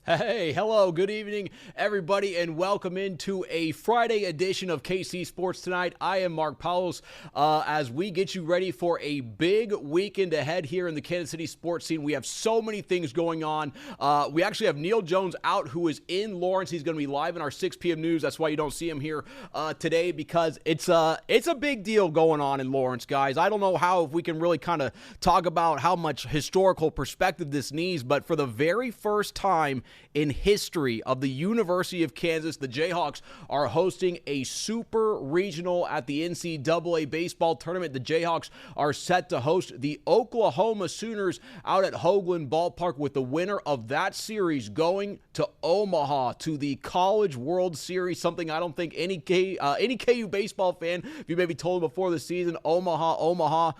Hey, hello, good evening, everybody, and welcome into a Friday edition of KC Sports Tonight. I am Mark Poulose as we get you ready for a big weekend ahead here in the Kansas City sports scene. We have so many things going on. We actually have Neil Jones out, who is in Lawrence. He's going to be live in our 6 p.m. news. That's why you don't see him here today, because it's a big deal going on in Lawrence, guys. I don't know if we can really kind of talk about how much historical perspective this needs, but for the very first time in history of the University of Kansas, the Jayhawks are hosting a super regional at the NCAA baseball tournament. The Jayhawks are set to host the Oklahoma Sooners out at Hoagland Ballpark, with the winner of that series going to Omaha to the College World Series, something I don't think any KU baseball fan, if you maybe told them before the season, Omaha,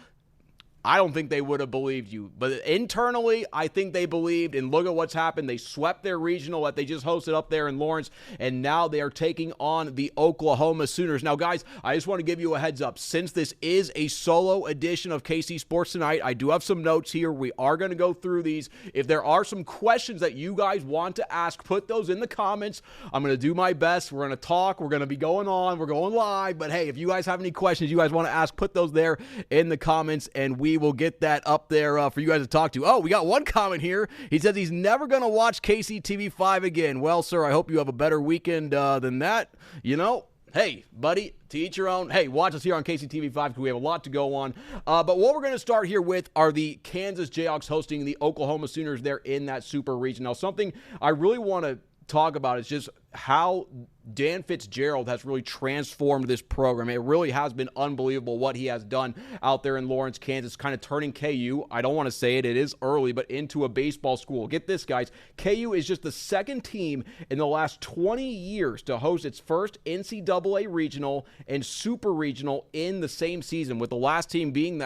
I don't think they would have believed you. But internally, I think they believed, and look at what's happened. They swept their regional that they just hosted up there in Lawrence, and now they are taking on the Oklahoma Sooners. Now, guys, I just want to give you a heads up. Since this is a solo edition of KC Sports Tonight, I do have some notes here. We are going to go through these. If there are some questions that you guys want to ask, put those in the comments. I'm going to do my best. We're going to talk. We're going to be going on. We're going live. But, hey, if you guys have any questions you guys want to ask, put those there in the comments, and we will get that up there for you guys to talk to. Oh, we got one comment here. He says he's never going to watch KCTV5 again. Well, sir, I hope you have a better weekend than that. You know, hey, buddy, to each your own. Hey, watch us here on KCTV5 because we have a lot to go on. But what we're going to start here with are the Kansas Jayhawks hosting the Oklahoma Sooners there in that super region. Now, something I really want to talk about is just how Dan Fitzgerald has really transformed this program. It really has been unbelievable what he has done out there in Lawrence, Kansas, kind of turning KU, I don't want to say it is early, but into a baseball school. Get this, guys. KU is just the second team in the last 20 years to host its first NCAA regional and super regional in the same season, with the last team doing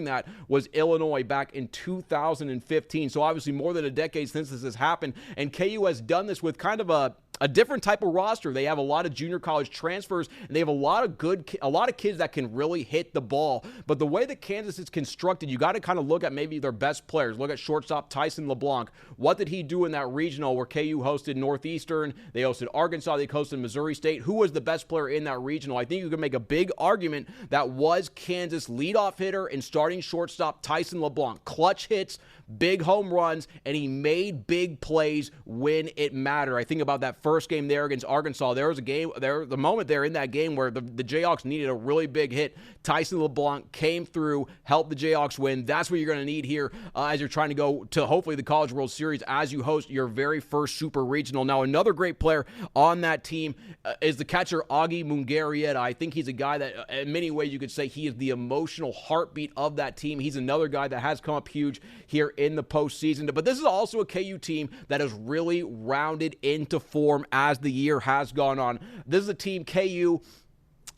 that was Illinois back in 2015. So obviously more than a decade since this has happened, and KU has done this with kind of a different type of roster. They have a lot of junior college transfers, and they have a lot of kids that can really hit the ball. But the way that Kansas is constructed, you got to kind of look at maybe their best players. Look at shortstop Tyson LeBlanc. What did he do in that regional where KU hosted Northeastern? They hosted Arkansas. They hosted Missouri State. Who was the best player in that regional? I think you can make a big argument that was Kansas leadoff hitter and starting shortstop Tyson LeBlanc. Clutch hits, big home runs, and he made big plays when it mattered. I think about that first game there against Arkansas. There was the moment there in that game where the Jayhawks needed a really big hit. Tyson LeBlanc came through, helped the Jayhawks win. That's what you're going to need here as you're trying to go to hopefully the College World Series as you host your very first super regional. Now, another great player on that team is the catcher Augie Mungarieta. I think he's a guy that in many ways you could say he is the emotional heartbeat of that team. He's another guy that has come up huge here in the postseason. But this is also a KU team that has really rounded into form as the year has gone on. This is a team, KU,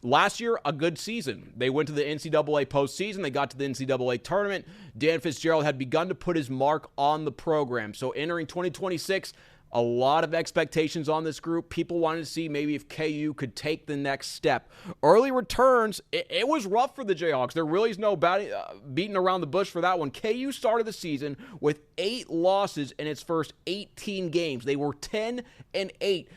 last year, a good season. They went to the NCAA postseason. They got to the NCAA tournament. Dan Fitzgerald had begun to put his mark on the program. So entering 2026, a lot of expectations on this group. People wanted to see maybe if KU could take the next step. Early returns, it was rough for the Jayhawks. There really is no beating around the bush for that one. KU started the season with 8 losses in its first 18 games. They were 10-8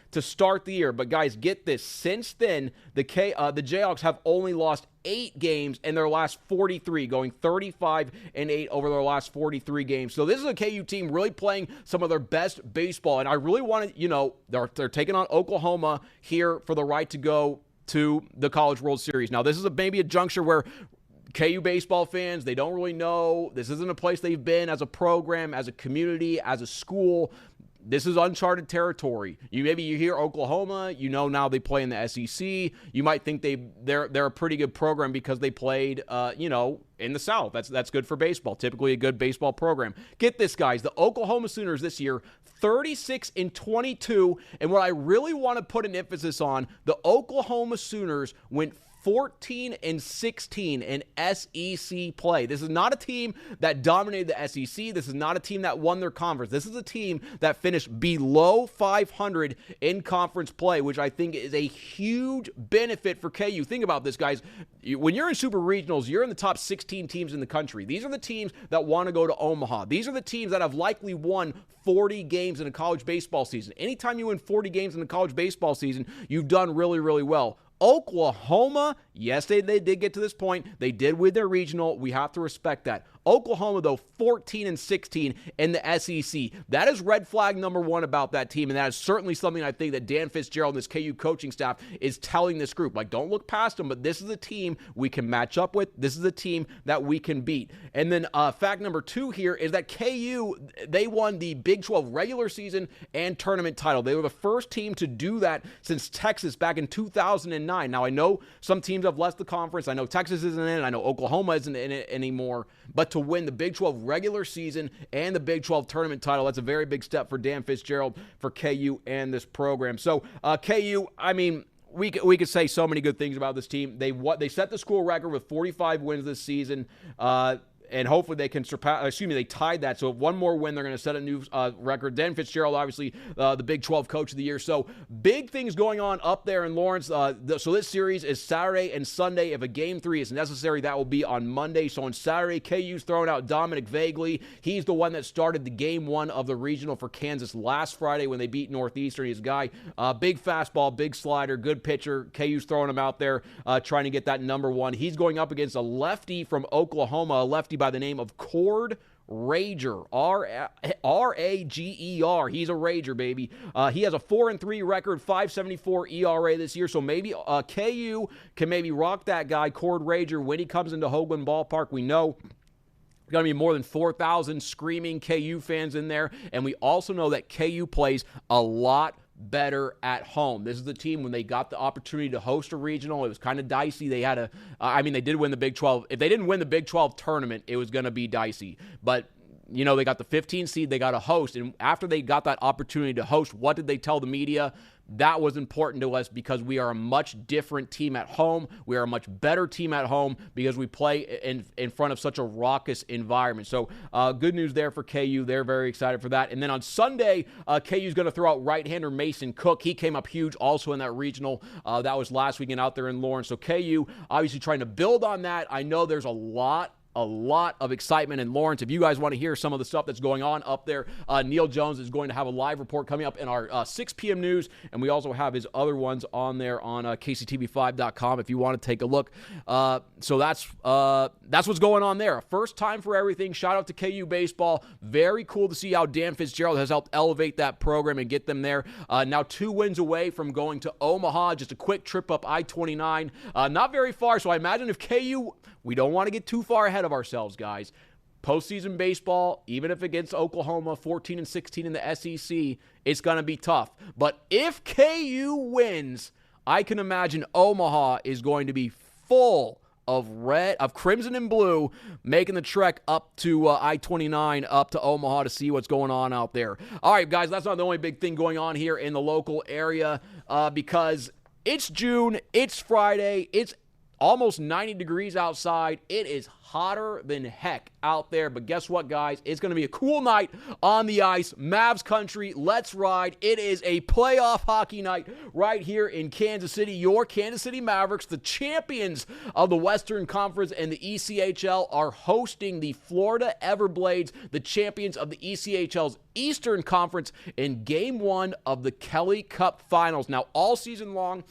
to start the year. But guys, get this. Since then, the Jayhawks have only lost 8 games in their last 43, going 35-8 over their last 43 games. So this is a KU team really playing some of their best baseball, and I really want to, they're taking on Oklahoma here for the right to go to the College World Series. Now, this is maybe a juncture where KU baseball fans, they don't really know. This isn't a place they've been as a program, as a community, as a school. This is uncharted territory. You hear Oklahoma, now they play in the SEC. You might think they're a pretty good program because they played in the South. That's good for baseball. Typically a good baseball program. Get this, guys. The Oklahoma Sooners this year, 36-22, and what I really want to put an emphasis on, the Oklahoma Sooners went 14-16 in SEC play. This is not a team that dominated the SEC. This is not a team that won their conference. This is a team that finished below 500 in conference play, which I think is a huge benefit for KU. Think about this, guys. When you're in super regionals, you're in the top 16 teams in the country. These are the teams that want to go to Omaha. These are the teams that have likely won 40 games in a college baseball season. Anytime you win 40 games in a college baseball season, you've done really, really well. Oklahoma, yes, they did get to this point. They did win their regional. We have to respect that. Oklahoma, though, 14-16 in the SEC. That is red flag number one about that team, and that is certainly something I think that Dan Fitzgerald and this KU coaching staff is telling this group. Like, don't look past them, but this is a team we can match up with. This is a team that we can beat. And then fact number two here is that KU, they won the Big 12 regular season and tournament title. They were the first team to do that since Texas back in 2009. Now, I know some teams have left the conference. I know Texas isn't in it. I know Oklahoma isn't in it anymore. But to win the Big 12 regular season and the Big 12 tournament title, that's a very big step for Dan Fitzgerald, for KU and this program. So KU, I mean, we could say so many good things about this team. They set the school record with 45 wins this season. And hopefully they can surpass, they tied that. So if one more win, they're going to set a new record. Dan Fitzgerald, obviously, the Big 12 Coach of the Year. So big things going on up there in Lawrence. So this series is Saturday and Sunday. If a Game 3 is necessary, that will be on Monday. So on Saturday, KU's throwing out Dominic Vagley. He's the one that started the Game 1 of the regional for Kansas last Friday when they beat Northeastern. He's a guy, big fastball, big slider, good pitcher. KU's throwing him out there, trying to get that number one. He's going up against a lefty from Oklahoma, a lefty by the name of Cord Rager, R-A-G-E-R. He's a Rager, baby. He has a 4-3 record, 5.74 ERA this year, so maybe KU can maybe rock that guy, Cord Rager, when he comes into Hoagland Ballpark. We know there's going to be more than 4,000 screaming KU fans in there, and we also know that KU plays a lot better at home. This is the team, when they got the opportunity to host a regional, it was kind of dicey. They had they did win the Big 12. If they didn't win the Big 12 tournament, it was going to be dicey. But, they got the 15 seed, they got a host. And after they got that opportunity to host, what did they tell the media? That was important to us because we are a much different team at home. We are a much better team at home because we play in front of such a raucous environment. So good news there for KU. They're very excited for that. And then on Sunday, KU is going to throw out right-hander Mason Cook. He came up huge also in that regional. That was last weekend out there in Lawrence. So KU obviously trying to build on that. I know there's a lot of excitement in Lawrence. If you guys want to hear some of the stuff that's going on up there, Neil Jones is going to have a live report coming up in our 6 p.m. news, and we also have his other ones on there on KCTV5.com if you want to take a look. So that's what's going on there. First time for everything. Shout out to KU Baseball. Very cool to see how Dan Fitzgerald has helped elevate that program and get them there. Now 2 wins away from going to Omaha, just a quick trip up I-29. Not very far, so I imagine if KU, we don't want to get too far ahead of ourselves, guys. Postseason baseball, even if against Oklahoma, 14-16 in the SEC, it's going to be tough. But if KU wins, I can imagine Omaha is going to be full of crimson and blue, making the trek up to I-29, up to Omaha to see what's going on out there. All right, guys, that's not the only big thing going on here in the local area because it's June, it's Friday, it's almost 90 degrees outside. It is hotter than heck out there. But guess what, guys? It's going to be a cool night on the ice. Mavs country, let's ride. It is a playoff hockey night right here in Kansas City. Your Kansas City Mavericks, the champions of the Western Conference and the ECHL, are hosting the Florida Everblades, the champions of the ECHL's Eastern Conference, in Game 1 of the Kelly Cup Finals. Now, all season long,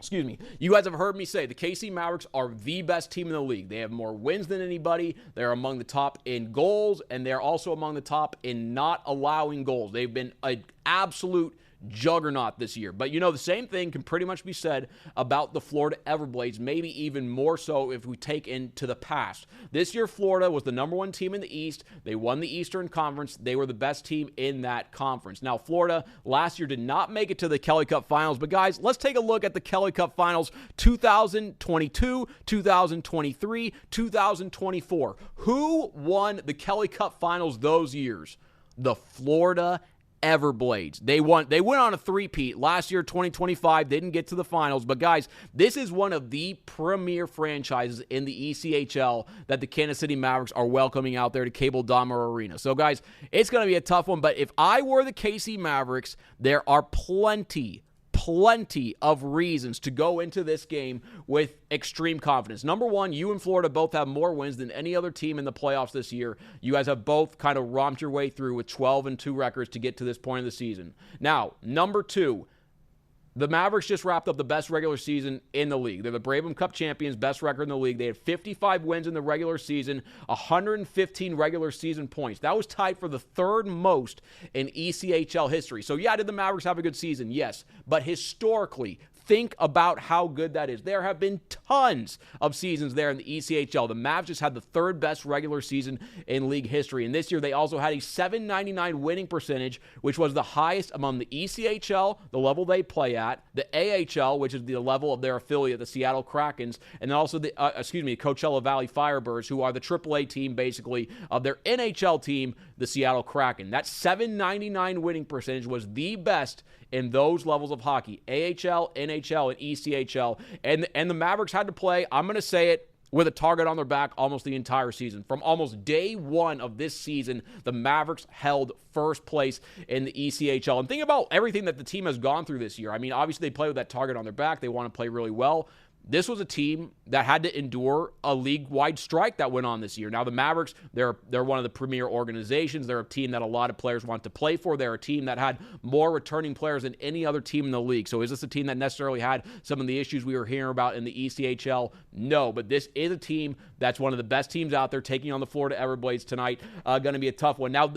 you guys have heard me say the KC Mavericks are the best team in the league. They have more wins than anybody. They're among the top in goals, and they're also among the top in not allowing goals. They've been an absolute juggernaut this year. But the same thing can pretty much be said about the Florida Everblades, maybe even more so if we take into the past. This year, Florida was the number 1 team in the East. They won the Eastern Conference. They were the best team in that conference. Now, Florida last year did not make it to the Kelly Cup Finals. But guys, let's take a look at the Kelly Cup Finals 2022, 2023, 2024. Who won the Kelly Cup Finals those years? The Florida Everblades. They went on a three-peat. Last year, 2025, they didn't get to the finals. But, guys, this is one of the premier franchises in the ECHL that the Kansas City Mavericks are welcoming out there to Cable Dahmer Arena. So, guys, it's going to be a tough one. But if I were the KC Mavericks, there are plenty of reasons to go into this game with extreme confidence. Number one, you and Florida both have more wins than any other team in the playoffs this year. You guys have both kind of romped your way through with 12-2 records to get to this point of the season. Now, number two, the Mavericks just wrapped up the best regular season in the league. They're the Brabham Cup champions, best record in the league. They had 55 wins in the regular season, 115 regular season points. That was tied for the third most in ECHL history. So, yeah, did the Mavericks have a good season? Yes. But historically, think about how good that is. There have been tons of seasons there in the ECHL. The Mavs just had the third best regular season in league history. And this year they also had a .799 winning percentage, which was the highest among the ECHL, the level they play at, the AHL, which is the level of their affiliate, the Seattle Krakens, and then also the Coachella Valley Firebirds, who are the AAA team basically of their NHL team, the Seattle Kraken. That .799 winning percentage was the best in those levels of hockey, AHL, NHL, and ECHL. And the Mavericks had to play, I'm going to say it, with a target on their back almost the entire season. From almost day one of this season, the Mavericks held first place in the ECHL. And think about everything that the team has gone through this year. I mean, obviously they play with that target on their back. They want to play really well. This was a team that had to endure a league-wide strike that went on this year. Now, the Mavericks, they're one of the premier organizations. They're a team that a lot of players want to play for. They're a team that had more returning players than any other team in the league. So is this a team that necessarily had some of the issues we were hearing about in the ECHL? No, but this is a team that's one of the best teams out there, taking on the Florida Everblades tonight. Going to be a tough one. Now,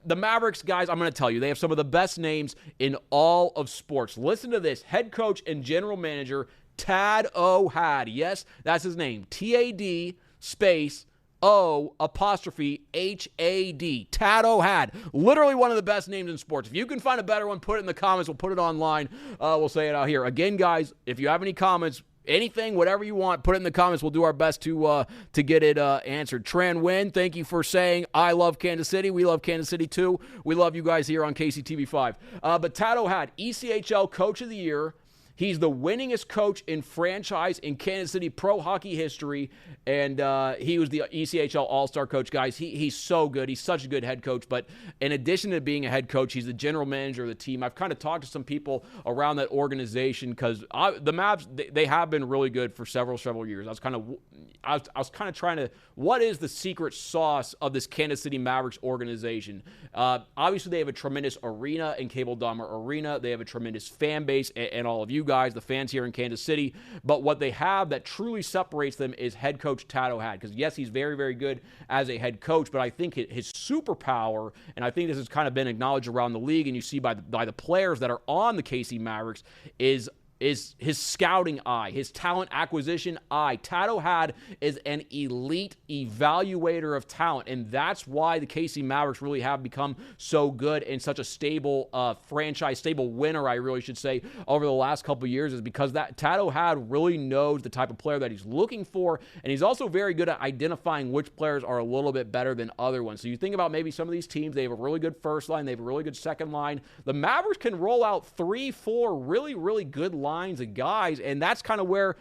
the Mavericks, guys, I'm going to tell you, they have some of the best names in all of sports. Listen to this. Head coach and general manager Tad O'Had. Yes, that's his name. T-A-D space O apostrophe H-A-D. Tad O'Had. Literally one of the best names in sports. If you can find a better one, put it in the comments. We'll put it online. We'll say it out here. Again, guys, if you have any comments, anything, whatever you want, put it in the comments. We'll do our best to get it answered. Tran Wynn, thank you for saying, I love Kansas City. We love Kansas City, too. We love you guys here on KCTV5. But Tad O'Had, ECHL Coach of the Year. He's the winningest coach in franchise in Kansas City pro hockey history, and he was the ECHL All-Star coach, guys. He's so good. He's such a good head coach, but in addition to being a head coach, he's the general manager of the team. I've kind of talked to some people around that organization because the Mavs, they have been really good for several years. I was kind of trying to, what is the secret sauce of this Kansas City Mavericks organization? Obviously, they have a tremendous arena in Cable Dahmer Arena. They have a tremendous fan base, and all of you guys, the fans here in Kansas City. But what they have that truly separates them is head coach Tad O'Had. Because, yes, he's very, very good as a head coach, but I think his superpower, and I think this has kind of been acknowledged around the league, and you see by the players that are on the KC Mavericks, is his scouting eye, his talent acquisition eye. Tad O'Had is an elite evaluator of talent, and that's why the KC Mavericks really have become so good and such a stable franchise, stable winner, I really should say, over the last couple of years, is because that Tad O'Had really knows the type of player that he's looking for, and he's also very good at identifying which players are a little bit better than other ones. So you think about maybe some of these teams, they have a really good first line, they have a really good second line. The Mavericks can roll out 3-4 really, really good lines of guys, and that's kind of where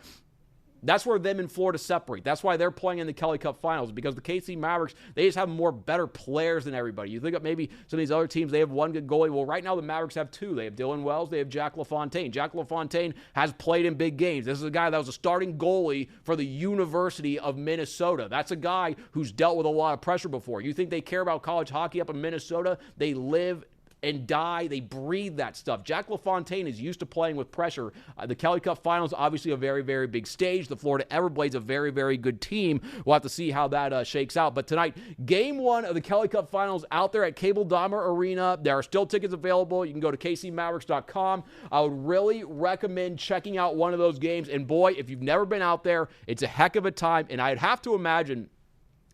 them and Florida separate. That's why they're playing in the Kelly Cup Finals, because the KC Mavericks, they just have more better players than everybody. You think of maybe some of these other teams, they have one good goalie. Well, right now the Mavericks have two. They have Dylan Wells, they have Jack LaFontaine. Jack LaFontaine has played in big games. This is a guy that was a starting goalie for the University of Minnesota. That's a guy who's dealt with a lot of pressure before. You think they care about college hockey up in Minnesota? They live and die. They breathe that stuff. Jack LaFontaine is used to playing with pressure. The Kelly Cup Finals, obviously a very, very big stage. The Florida Everblades, a very, very good team. We'll have to see how that shakes out. But tonight, Game 1 of the Kelly Cup Finals out there at Cable Dahmer Arena. There are still tickets available. You can go to kcmavericks.com. I would really recommend checking out one of those games. And boy, if you've never been out there, it's a heck of a time. And I'd have to imagine,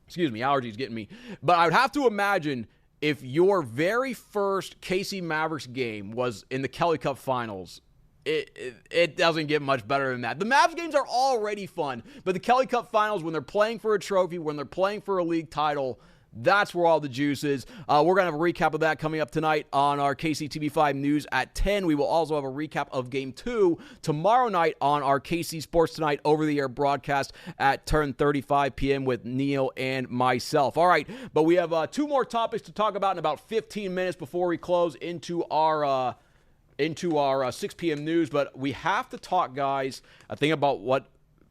excuse me, allergies getting me, but I would have to imagine if your very first KC Mavericks game was in the Kelly Cup Finals, it doesn't get much better than that. The Mavs games are already fun, but the Kelly Cup Finals, when they're playing for a trophy, when they're playing for a league title, That's where all the juice is. We're going to have a recap of that coming up tonight on our KCTV5 News at 10. We will also have a recap of Game 2 tomorrow night on our KC Sports Tonight over-the-air broadcast at 10:35 p.m. with Neil and myself. All right, but we have 2 more topics to talk about in about 15 minutes before we close into our 6 p.m. news. But we have to talk, guys, I think about what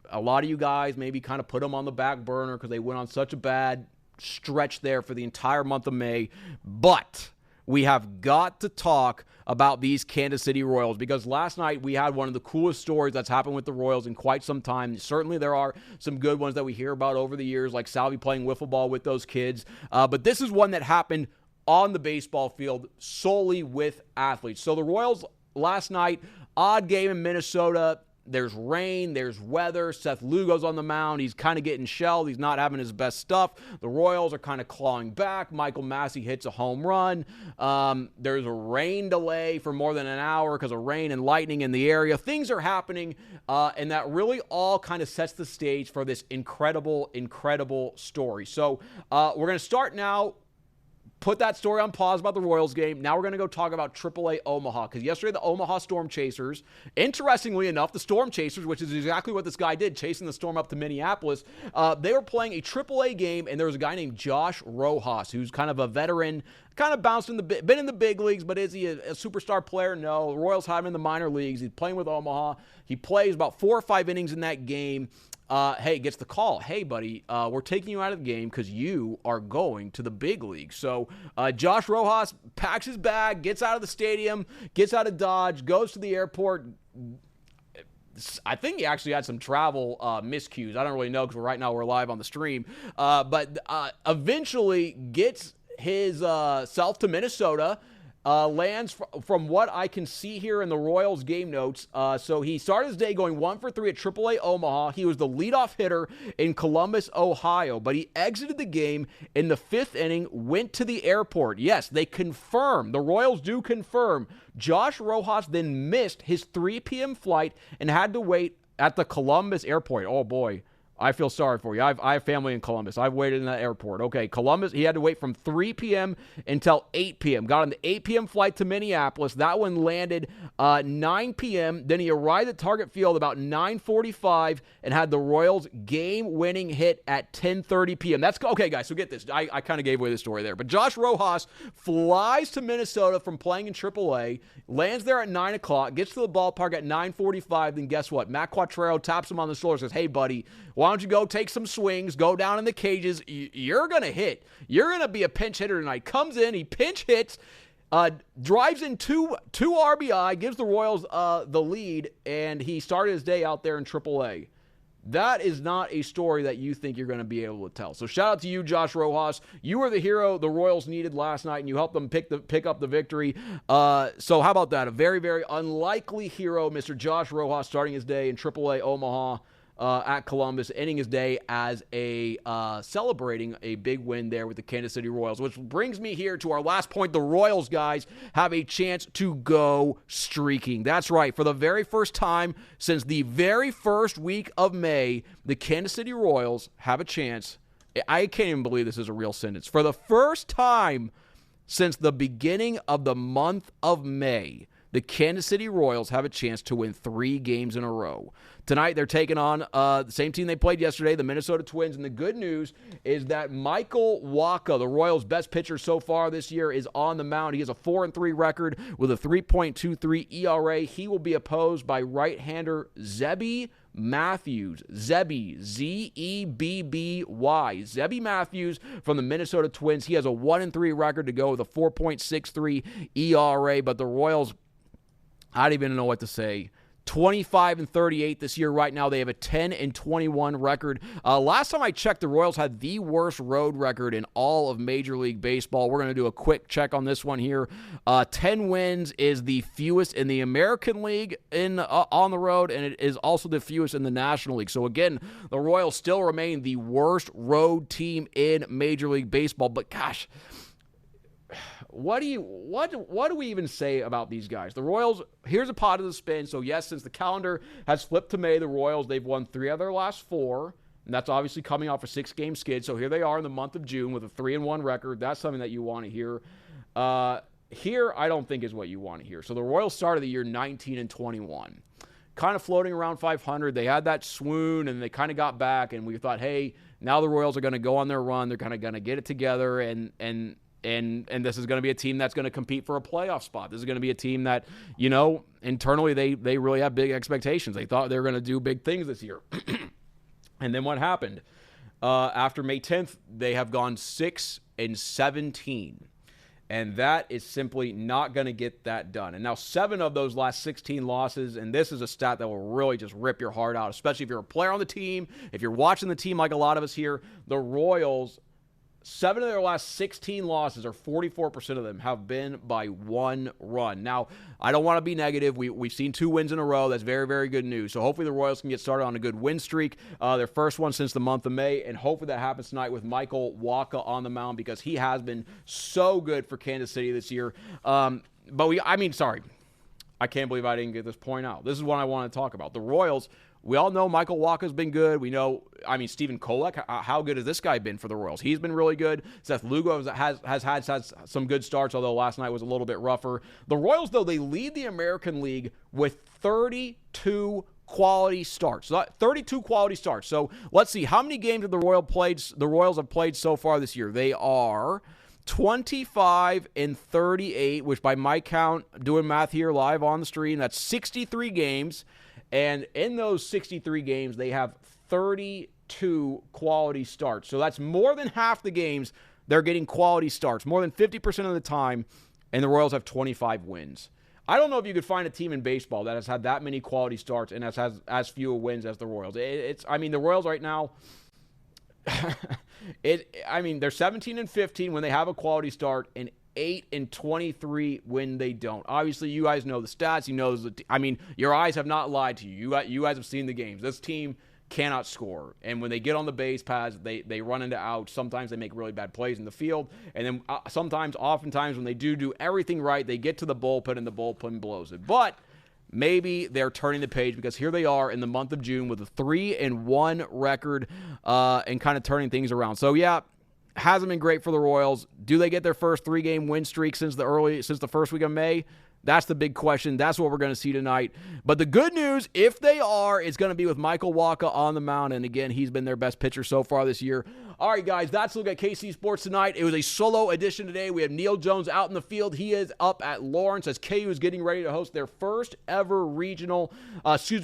a lot of you guys maybe kind of put them on the back burner because they went on such a bad stretch there for the entire month of May. But we have got to talk about these Kansas City Royals because last night we had one of the coolest stories that's happened with the Royals in quite some time. Certainly there are some good ones that we hear about over the years, like Salvi playing wiffle ball with those kids. But this is one that happened on the baseball field solely with athletes. So the Royals last night, odd game in Minnesota. There's rain, there's weather. Seth Lugo's on the mound. He's kind of getting shelled. He's not having his best stuff. The Royals are kind of clawing back. Michael Massey hits a home run. There's a rain delay for more than an hour because of rain and lightning in the area. Things are happening, and that really all kind of sets the stage for this incredible, incredible story. So we're going to start now. Put that story on pause about the Royals game. Now we're going to go talk about AAA Omaha because yesterday the Omaha Storm Chasers, interestingly enough, the Storm Chasers, which is exactly what this guy did, chasing the Storm up to Minneapolis, they were playing a AAA game, and there was a guy named Josh Rojas, who's kind of a veteran, kind of bounced been in the big leagues, but is he a superstar player? No. The Royals had him in the minor leagues. He's playing with Omaha. He plays about 4 or 5 innings in that game. Gets the call. Hey, buddy, we're taking you out of the game because you are going to the big league. So Josh Rojas packs his bag, gets out of the stadium, gets out of Dodge, goes to the airport. I think he actually had some travel miscues. I don't really know because right now we're live on the stream. But eventually gets his self to Minnesota. Lands from what I can see here in the Royals game notes. So he started his day going 1 for 3 at AAA Omaha. He was the leadoff hitter in Columbus, Ohio, but he exited the game in the 5th inning, went to the airport. Yes, they confirm. The Royals do confirm. Josh Rojas then missed his 3 p.m. flight and had to wait at the Columbus airport. Oh, boy. I feel sorry for you. I have family in Columbus. I've waited in that airport. Okay, Columbus, he had to wait from 3 p.m. until 8 p.m. Got on the 8 p.m. flight to Minneapolis. That one landed 9 p.m. Then he arrived at Target Field about 9:45 and had the Royals game-winning hit at 10:30 p.m. That's okay, guys, so get this. I kind of gave away the story there. But Josh Rojas flies to Minnesota from playing in AAA, lands there at 9 o'clock, gets to the ballpark at 9:45. Then guess what? Matt Quatrero taps him on the shoulder and says, hey, buddy, why don't you go take some swings, go down in the cages. You're going to hit. You're going to be a pinch hitter tonight. Comes in, he pinch hits, drives in two RBI, gives the Royals the lead, and he started his day out there in AAA. That is not a story that you think you're going to be able to tell. So shout out to you, Josh Rojas. You were the hero the Royals needed last night, and you helped them pick up the victory. So how about that? A very, very unlikely hero, Mr. Josh Rojas, starting his day in AAA Omaha. At Columbus, ending his day as a celebrating a big win there with the Kansas City Royals, which brings me here to our last point. The Royals, guys, have a chance to go streaking. That's right. For the very first time since the very first week of May, the Kansas City Royals have a chance. I can't even believe this is a real sentence. For the first time since the beginning of the month of May, the Kansas City Royals have a chance to win 3 games in a row. Tonight, they're taking on the same team they played yesterday, the Minnesota Twins. And the good news is that Michael Wacha, the Royals' best pitcher so far this year, is on the mound. He has a 4-3 record with a 3.23 ERA. He will be opposed by right-hander Zebby Matthews. Zebby, Z-E-B-B-Y. Zebby Matthews from the Minnesota Twins. He has a 1-3 record to go with a 4.63 ERA. But the Royals, I don't even know what to say. 25-38 this year. Right now, they have a 10-21 record. Last time I checked, the Royals had the worst road record in all of Major League Baseball. We're going to do a quick check on this one here. 10 wins is the fewest in the American League on the road, and it is also the fewest in the National League. So again, the Royals still remain the worst road team in Major League Baseball. But gosh, what do we even say about these guys? The Royals, here's a positive spin. So yes, since the calendar has flipped to May, the Royals, they've won 3 of their last 4. And that's obviously coming off a 6-game skid. So here they are in the month of June with a 3-1 record. That's something that you want to hear. Here, I don't think is what you want to hear. So the Royals started the year 19-21. Kind of floating around 500. They had that swoon, and they kind of got back, and we thought, hey, now the Royals are going to go on their run. They're kind of going to get it together, and this is going to be a team that's going to compete for a playoff spot. This is going to be a team that, internally they really have big expectations. They thought they were going to do big things this year. And then what happened? After May 10th, they have gone 6-17. And that is simply not going to get that done. And now 7 of those last 16 losses, and this is a stat that will really just rip your heart out, especially if you're a player on the team, if you're watching the team like a lot of us here. The Royals, 7 of their last 16 losses, or 44% of them, have been by 1 run. Now, I don't want to be negative. We've seen 2 wins in a row. That's very, very good news. So hopefully the Royals can get started on a good win streak, their first one since the month of May, and hopefully that happens tonight with Michael Wacha on the mound because he has been so good for Kansas City this year. Sorry. I can't believe I didn't get this point out. This is what I want to talk about. The Royals, we all know Michael Wacha's been good. We know, Stephen Kolek, how good has this guy been for the Royals? He's been really good. Seth Lugo has had some good starts, although last night was a little bit rougher. The Royals, though, they lead the American League with 32 quality starts. 32 quality starts. So let's see, how many games have the Royals have played so far this year? They are 25-38, which by my count, doing math here live on the stream, that's 63 games. And in those 63 games, they have 32 quality starts. So that's more than half the games they're getting quality starts, more than 50% of the time, and the Royals have 25 wins. I don't know if you could find a team in baseball that has had that many quality starts and has as few wins as the Royals. The Royals right now, they're 17-15 when they have a quality start, and 8-23 when they don't. Obviously, you guys know the stats. You know, your eyes have not lied to you. You guys have seen the games. This team cannot score, and when they get on the base paths, they run into outs. Sometimes they make really bad plays in the field, and then oftentimes, when they do everything right, they get to the bullpen, and the bullpen blows it. But maybe they're turning the page because here they are in the month of June with a 3-1 record and kind of turning things around. So, yeah, hasn't been great for the Royals. Do they get their first 3-game win streak since the first week of May? That's the big question. That's what we're going to see tonight. But the good news, if they are, is going to be with Michael Wacha on the mound. And again, he's been their best pitcher so far this year. All right, guys, that's a look at KC Sports tonight. It was a solo edition today. We have Neil Jones out in the field. He is up at Lawrence as KU is getting ready to host their first ever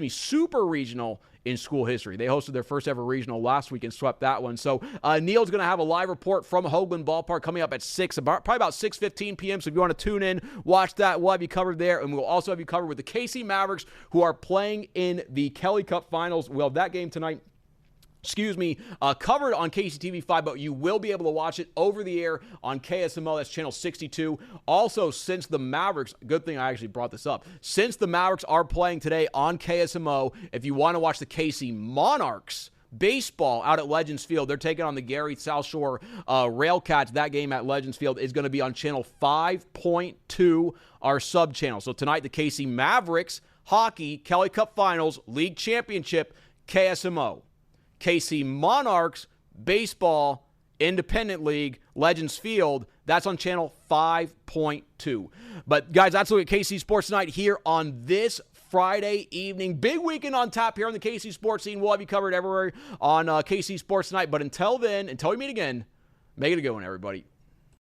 super regional in school history. They hosted their first ever regional last week and swept that one. So Neil's going to have a live report from Hoagland Ballpark coming up at 6, probably about 6:15 p.m. So if you want to tune in, watch that. We'll have you covered there, and we'll also have you covered with the KC Mavericks, who are playing in the Kelly Cup Finals. We'll have that game tonight. Covered on KCTV5, but you will be able to watch it over the air on KSMO. That's channel 62. Also, since the Mavericks, good thing I actually brought this up, since the Mavericks are playing today on KSMO, if you want to watch the KC Monarchs baseball out at Legends Field, they're taking on the Gary South Shore Railcats. That game at Legends Field is going to be on channel 5.2, our sub-channel. So tonight, the KC Mavericks Hockey Kelly Cup Finals League Championship, KSMO. KC Monarchs Baseball Independent League Legends Field, that's on channel 5.2. But guys, that's a look at KC Sports tonight here on this Friday evening. Big weekend on tap here on the KC Sports scene. We'll have you covered everywhere on KC Sports tonight. But until then, until we meet again, make it a good one, everybody.